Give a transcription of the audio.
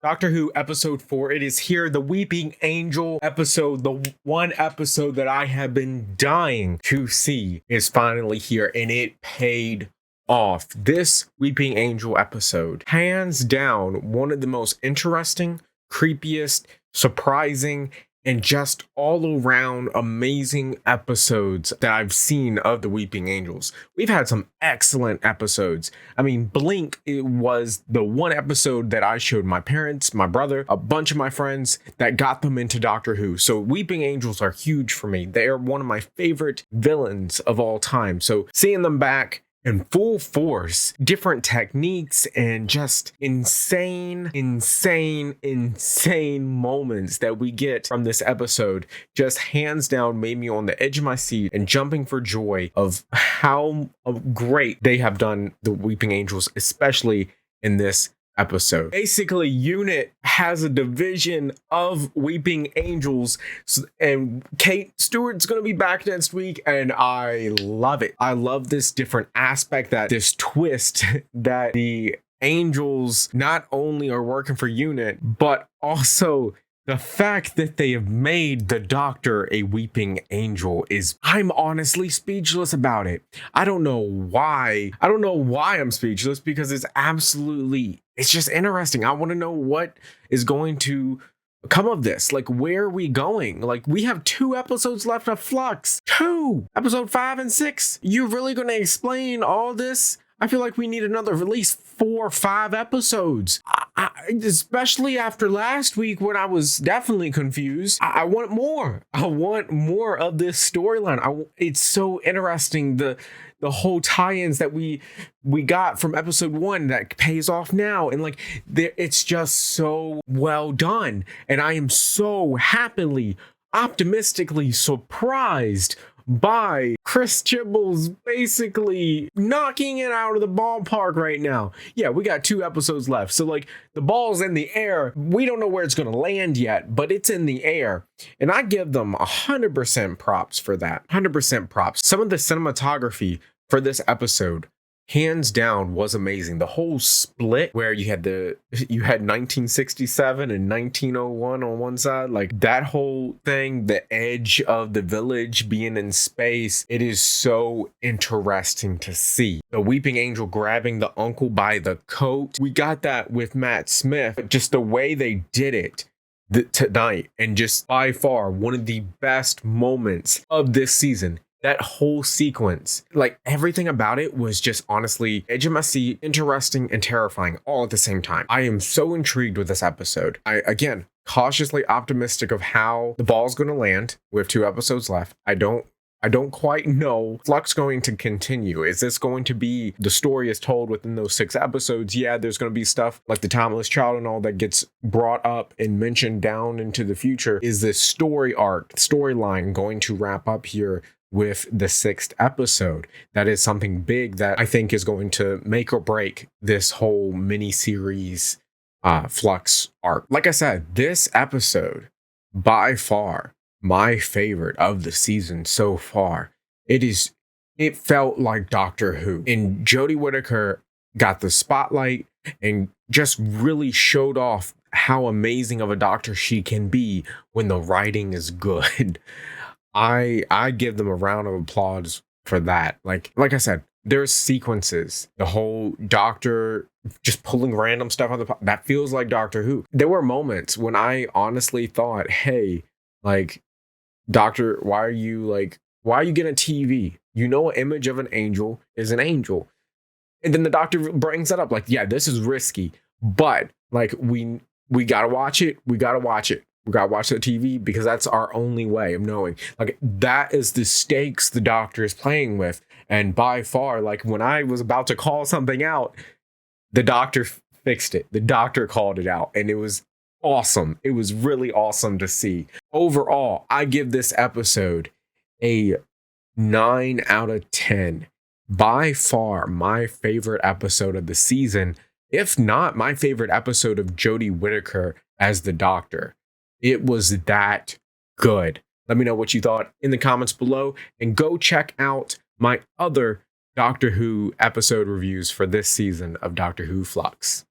Doctor Who episode 4. It is here, the Weeping Angel episode, the one episode that I have been dying to see is finally here, and it paid off. This Weeping Angel episode, hands down, one of the most interesting, creepiest, surprising, and just all around amazing episodes that I've seen of the Weeping Angels. We've had some excellent episodes. I mean, Blink, it was the one episode that I showed my parents, my brother, a bunch of my friends that got them into Doctor Who. So Weeping Angels are huge for me. They are one of my favorite villains of all time. So seeing them back in full force, different techniques, and just insane moments that we get from this episode just hands down made me on the edge of my seat and jumping for joy of how great they have done the Weeping Angels, especially in this episode. Basically, Unit has a division of Weeping Angels, and Kate Stewart's gonna be back next week, and I love it. I love this different aspect, that this twist that the angels not only are working for Unit, but also the fact that they have made the Doctor a Weeping Angel I'm honestly speechless about it. I don't know why I'm speechless, because it's just interesting. I want to know what is going to come of this. Like, where are we going? Like, we have 2 episodes left of Flux. 2! Episode 5 and 6. You're really going to explain all this? I feel like we need another at least 4 or 5 episodes. Especially after last week when I was definitely confused. I want more. I want more of this storyline. It's so interesting, the whole tie-ins that we got from episode 1 that pays off now, and like it's just so well done. And I am so happily, optimistically surprised by Chris Chibble's basically knocking it out of the ballpark right now. Yeah, we got 2 episodes left. So like, the ball's in the air. We don't know where it's going to land yet, but it's in the air. And I give them 100% props for that. 100% props. Some of the cinematography for this episode, hands down, was amazing. The whole split where you had 1967 and 1901 on one side, like that whole thing, the edge of the village being in space, it is so interesting to see. The Weeping Angel grabbing the uncle by the coat, we got that with Matt Smith, but just the way they did it tonight, and just by far one of the best moments of this season. That whole sequence, like everything about it was just honestly edge of my seat, interesting and terrifying all at the same time. I am so intrigued with this episode. I, again, cautiously optimistic of how the ball's going to land. We have 2 episodes left. I don't quite know. Flux going to continue? Is this going to be the story is told within those 6 episodes? Yeah, there's going to be stuff like the Timeless Child and all that gets brought up and mentioned down into the future. Is this storyline going to wrap up here with the 6th episode? That is something big that I think is going to make or break this whole mini-series Flux arc. Like I said, this episode, by far, my favorite of the season so far. It felt like Doctor Who. And Jodie Whittaker got the spotlight and just really showed off how amazing of a doctor she can be when the writing is good. I give them a round of applause for that. Like I said, there's sequences. The whole doctor just pulling random stuff on that feels like Doctor Who. There were moments when I honestly thought, hey, like, Doctor, why are you getting a TV? You know, an image of an angel is an angel. And then the doctor brings that up, like, yeah, this is risky, but like we gotta watch it. We gotta watch it. We gotta watch the TV because that's our only way of knowing. Like, that is the stakes the doctor is playing with. And by far, like, when I was about to call something out, the doctor fixed it. The doctor called it out, and it was awesome. It was really awesome to see. Overall, I give this episode a 9 out of 10. By far my favorite episode of the season, if not my favorite episode of Jodie Whittaker as the Doctor. It was that good. Let me know what you thought in the comments below, and go check out my other Doctor Who episode reviews for this season of Doctor Who Flux.